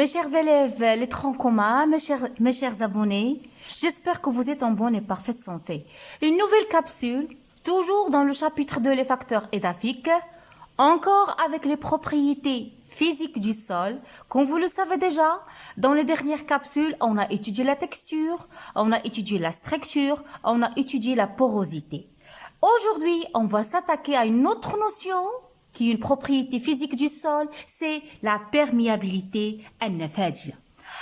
chers élèves, les troncs communs, mes chers abonnés, j'espère que vous êtes en bonne et parfaite santé. Une nouvelle capsule, toujours dans le chapitre 2, les facteurs édaphiques, encore avec les propriétés physiques du sol. Comme vous le savez déjà, dans les dernières capsules, on a étudié la texture, on a étudié la structure, on a étudié la porosité. Aujourd'hui, on va s'attaquer à une autre notion qui est une propriété physique du sol, c'est la perméabilité al-nafadiyya.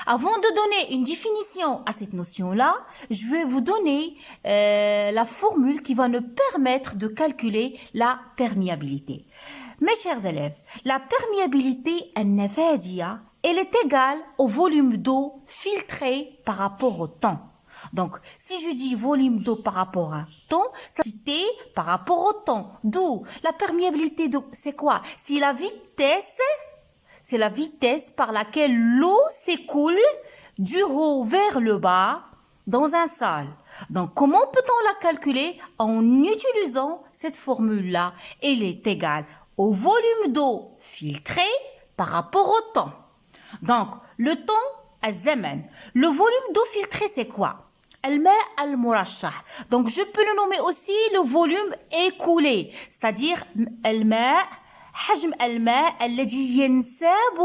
Avant de donner une définition à cette notion-là, je vais vous donner la formule qui va nous permettre de calculer la perméabilité. Mes chers élèves, la perméabilité al-nafadiyya, elle est égale au volume d'eau filtré par rapport au temps. Donc, si je dis volume d'eau par rapport à temps, c'est cité par rapport au temps. D'où la perméabilité d'eau, c'est quoi? C'est la vitesse par laquelle l'eau s'écoule du haut vers le bas dans un sol. Donc, comment peut-on la calculer? En utilisant cette formule-là. Elle est égale au volume d'eau filtré par rapport au temps. Donc, le temps, az-zaman. Le volume d'eau filtré, c'est quoi? الماء المرشح. Donc, je peux le nommer aussi le volume écoulé. C'est-à-dire, الماء حجم الماء الذي ينساب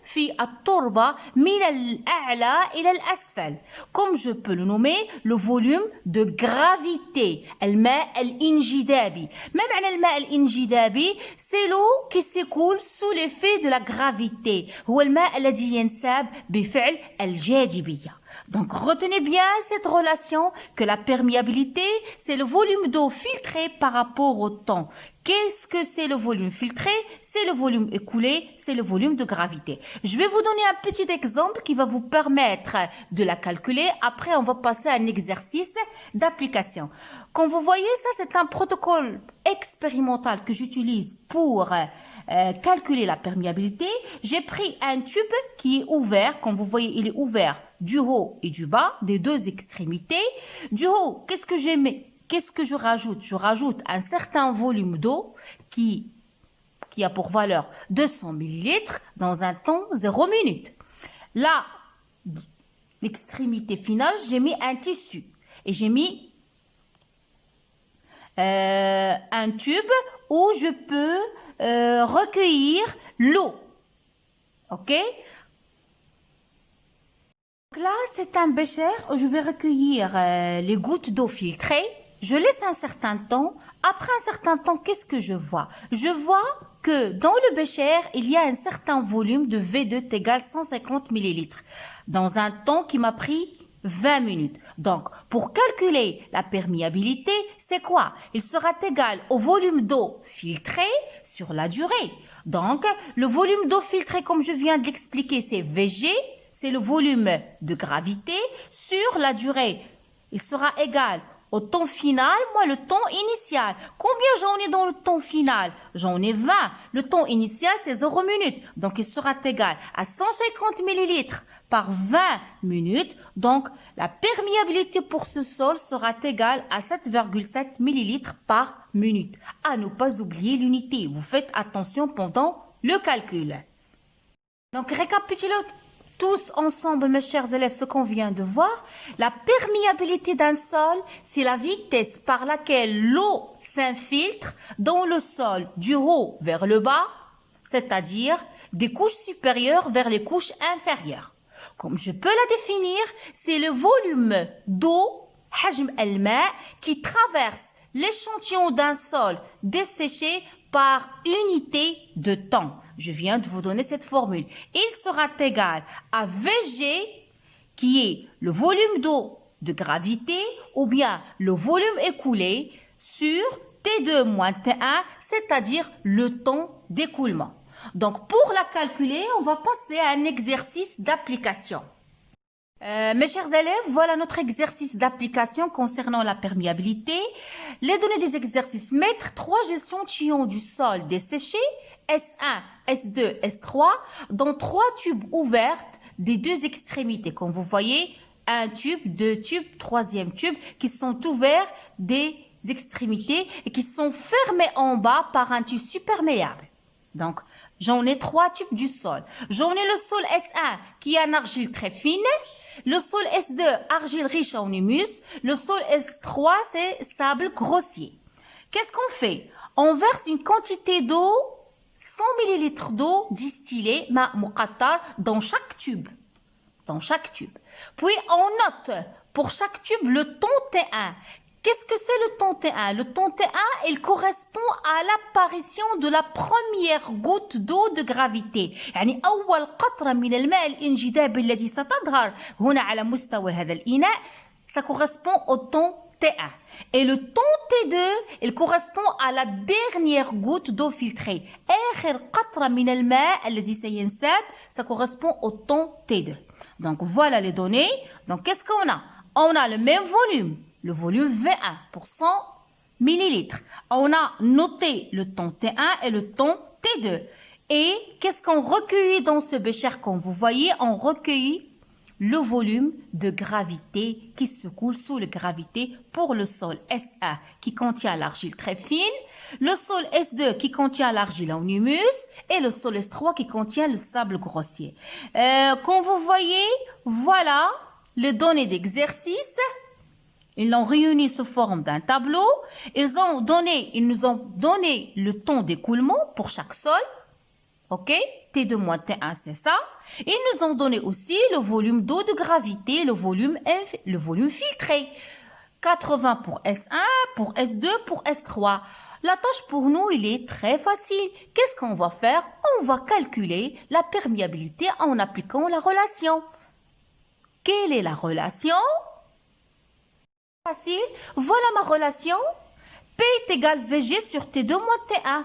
في التربة من الأعلى إلى الأسفل. Comme je peux le nommer le volume de gravité. الماء الانجذابي. ما معنى الماء الانجذابي? C'est l'eau qui s'écoule sous l'effet de la gravité. هو الماء الذي ينساب بفعل الجاذبية. Donc, retenez bien cette relation que la perméabilité, c'est le volume d'eau filtré par rapport au temps. Qu'est-ce que c'est le volume filtré? C'est le volume écoulé, c'est le volume de gravité. Je vais vous donner un petit exemple qui va vous permettre de la calculer. Après, on va passer à un exercice d'application. Comme vous voyez, ça, c'est un protocole expérimental que j'utilise pour calculer la perméabilité. J'ai pris un tube qui est ouvert. Comme vous voyez, il est ouvert du haut et du bas, des deux extrémités. Du haut, qu'est-ce que j'ai mis? Qu'est-ce que je rajoute? Je rajoute un certain volume d'eau qui a pour valeur 200 ml dans un temps 0 minutes. Là, l'extrémité finale, j'ai mis un tissu et j'ai mis un tube où je peux recueillir l'eau. Ok? Donc là, c'est un bécher où je vais recueillir les gouttes d'eau filtrées. Je laisse un certain temps. Après un certain temps, qu'est-ce que je vois? Je vois que dans le bécher, il y a un certain volume de V2 égale 150 ml dans un temps qui m'a pris 20 minutes. Donc, pour calculer la perméabilité, c'est quoi? Il sera égal au volume d'eau filtré sur la durée. Donc, le volume d'eau filtré, comme je viens de l'expliquer, c'est Vg, c'est le volume de gravité sur la durée. Il sera égal au temps final, moi le temps initial. Combien j'en ai dans le temps final? J'en ai 20. Le temps initial, c'est 0 minutes. Donc, il sera égal à 150 ml par 20 minutes. Donc, la perméabilité pour ce sol sera égale à 7,7 ml par minute. À ne pas oublier l'unité. Vous faites attention pendant le calcul. Donc, récapitulons tous ensemble, mes chers élèves, ce qu'on vient de voir. La perméabilité d'un sol, c'est la vitesse par laquelle l'eau s'infiltre dans le sol du haut vers le bas, c'est-à-dire des couches supérieures vers les couches inférieures. Comme je peux la définir, c'est le volume d'eau, hajm al-ma, qui traverse l'échantillon d'un sol desséché par unité de temps. Je viens de vous donner cette formule. Il sera égal à Vg, qui est le volume d'eau de gravité, ou bien le volume écoulé sur T2 moins T1, c'est-à-dire le temps d'écoulement. Donc, pour la calculer, on va passer à un exercice d'application. Mes chers élèves, voilà notre exercice d'application concernant la perméabilité. Les données des exercices. Mettre 3 échantillons du sol desséché, S1, S2, S3, dans 3 tubes ouverts des deux extrémités. Comme vous voyez, un tube, 2 tubes, 3e tube qui sont ouverts des extrémités et qui sont fermés en bas par un tissu perméable. Donc, J'en ai 3 types du sol. J'en ai le sol S1 qui est en argile très fine. Le sol S2, argile riche en humus. Le sol S3, c'est sable grossier. Qu'est-ce qu'on fait? On verse une quantité d'eau, 100 ml d'eau distillée, dans chaque tube. Dans chaque tube. Puis on note pour chaque tube le ton T1. Qu'est-ce que c'est le ton T1? Le ton T1, il correspond à l'apparition de la première goutte d'eau de gravité. يعني أول قطرة من الماء الانجذابي التي ستظهر هنا على مستوى هذا الإناء, ça correspond au ton T1. Et le ton T2, il correspond à la dernière goutte d'eau filtrée. آخر قطرة من الماء الذي سينساب, ça correspond au ton T2. Donc voilà les données. Donc qu'est-ce qu'on a? On a le même volume. Le volume V1 pour 100 millilitres. On a noté le ton T1 et le ton T2. Et qu'est-ce qu'on recueille dans ce bécher? Comme vous voyez, on recueille le volume de gravité qui se coule sous la gravité pour le sol S1 qui contient l'argile très fine, le sol S2 qui contient l'argile en humus et le sol S3 qui contient le sable grossier. Comme vous voyez, voilà les données d'exercice. Ils l'ont réuni sous forme d'un tableau. Ils nous ont donné le temps d'écoulement pour chaque sol. OK? T2 moins T1, c'est ça. Ils nous ont donné aussi le volume d'eau de gravité, le volume filtré. 80 pour S1, pour S2, pour S3. La tâche pour nous, il est très facile. Qu'est-ce qu'on va faire? On va calculer la perméabilité en appliquant la relation. Quelle est la relation? Facile. Voilà ma relation. P est égal VG sur T2 moins T1.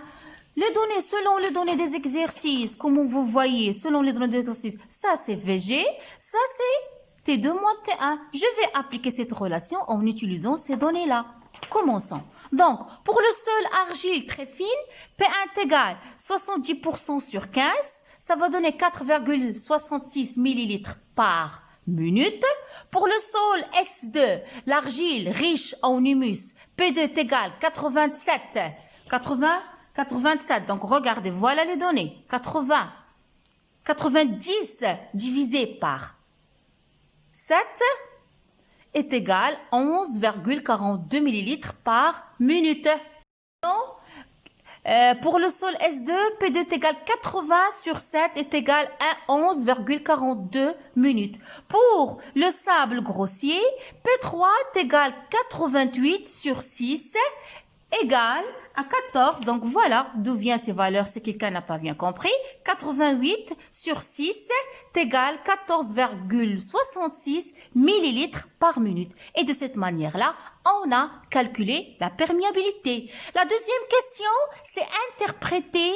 Les données, selon les données des exercices, comme vous voyez, selon les données des exercices, ça c'est VG, ça c'est T2 moins T1. Je vais appliquer cette relation en utilisant ces données-là. Commençons. Donc, pour le sol argile très fine, P1 est égal 70% sur 15, ça va donner 4,66 ml par minute. Pour le sol S2, l'argile riche en humus, P2 est égal 87. Donc regardez, voilà les données. 90 divisé par 7 est égal 11,42 ml par minute. Pour le sol S2, P2 est égal 80 sur 7 est égal à 11,42 minutes. Pour le sable grossier, P3 est égal 88 sur 6 égale à 14. Donc voilà d'où viennent ces valeurs si quelqu'un n'a pas bien compris. 88 sur 6 est égal à 14,66 millilitres par minute. Et de cette manière-là, on a calculé la perméabilité. La deuxième question, c'est interpréter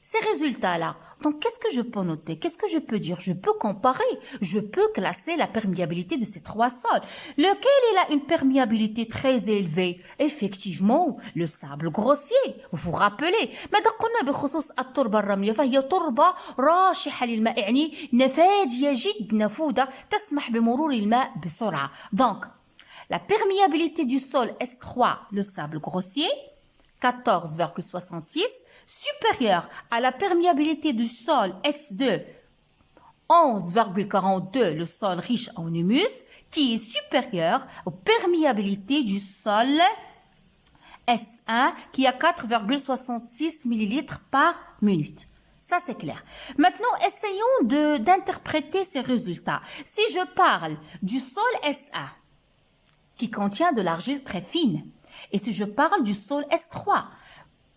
ces résultats-là. Donc, qu'est-ce que je peux noter? Qu'est-ce que je peux dire? Je peux comparer. Je peux classer la perméabilité de ces trois sols. Lequel il a une perméabilité très élevée? Effectivement, le sable grossier. Vous vous rappelez? ماذا قلنا بخصوص التربة الرملية؟ فهي تربة راشحة للماء، يعني نفاذية جد نفوذة تسمح بمرور الماء بسرعة. Donc, la perméabilité du sol S3, le sable grossier, 14,66, supérieure à la perméabilité du sol S2, 11,42, le sol riche en humus, qui est supérieure aux perméabilités du sol S1, qui a 4,66 millilitres par minute. Ça, c'est clair. Maintenant, essayons d'interpréter ces résultats. Si je parle du sol S1, qui contient de l'argile très fine, et si je parle du sol S3,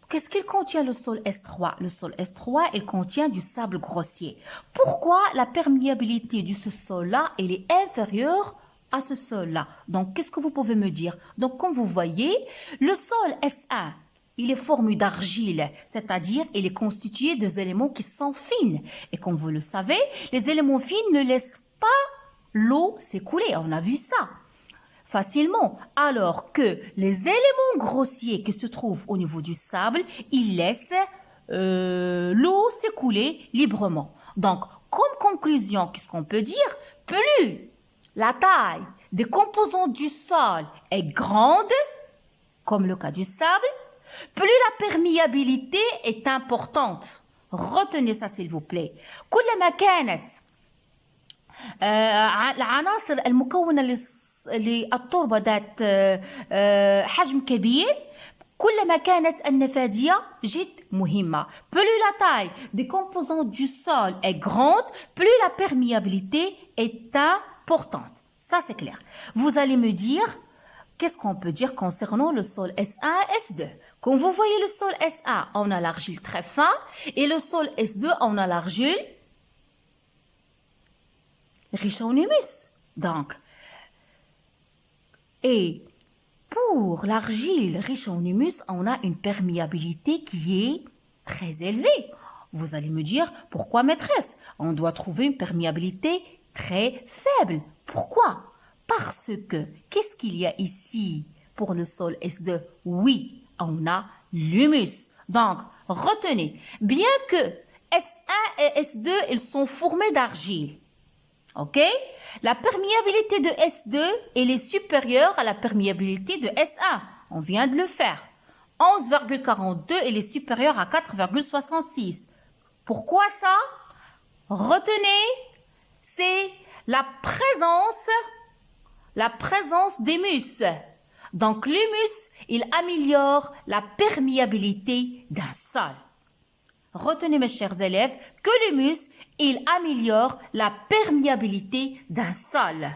qu'est-ce qu'il contient le sol S3? Le sol S3, il contient du sable grossier. Pourquoi la perméabilité de ce sol-là, elle est inférieure à ce sol-là? Donc, qu'est-ce que vous pouvez me dire? Donc, comme vous voyez, le sol S1, il est formé d'argile, c'est-à-dire il est constitué des éléments qui sont fines. Et comme vous le savez, les éléments fines ne laissent pas l'eau s'écouler. On a vu ça facilement, alors que les éléments grossiers qui se trouvent au niveau du sable, ils laissent l'eau s'écouler librement. Donc, comme conclusion, qu'est-ce qu'on peut dire? Plus la taille des composants du sol est grande, comme le cas du sable, plus la perméabilité est importante. retenez ça s'il vous plaît. كلما كانت العناصر المكونة للتربة ذات حجم كبير كلما كانت النفاذية جد مهمة. Plus la taille des composants du sol est grande, plus la perméabilité est importante. Ça c'est clair. Vous allez me dire, qu'est-ce qu'on peut dire concernant le sol S1 et S2? Comme vous voyez le sol S1, on a l'argile très fin et le sol S2, on a l'argile riche en humus. Donc, et pour l'argile riche en humus, on a une perméabilité qui est très élevée. Vous allez me dire, pourquoi maîtresse? On doit trouver une perméabilité très faible. Pourquoi? Parce que, qu'est-ce qu'il y a ici pour le sol S2? Oui, on a l'humus. Donc, retenez, bien que S1 et S2, ils sont formés d'argile. Ok? La perméabilité de S2, elle est supérieure à la perméabilité de S1. On vient de le faire. 11,42, elle est supérieure à 4,66. Pourquoi ça? Retenez, c'est la présence d'humus. Donc l'humus, il améliore la perméabilité d'un sol. Retenez mes chers élèves que l'humus, il améliore la perméabilité d'un sol.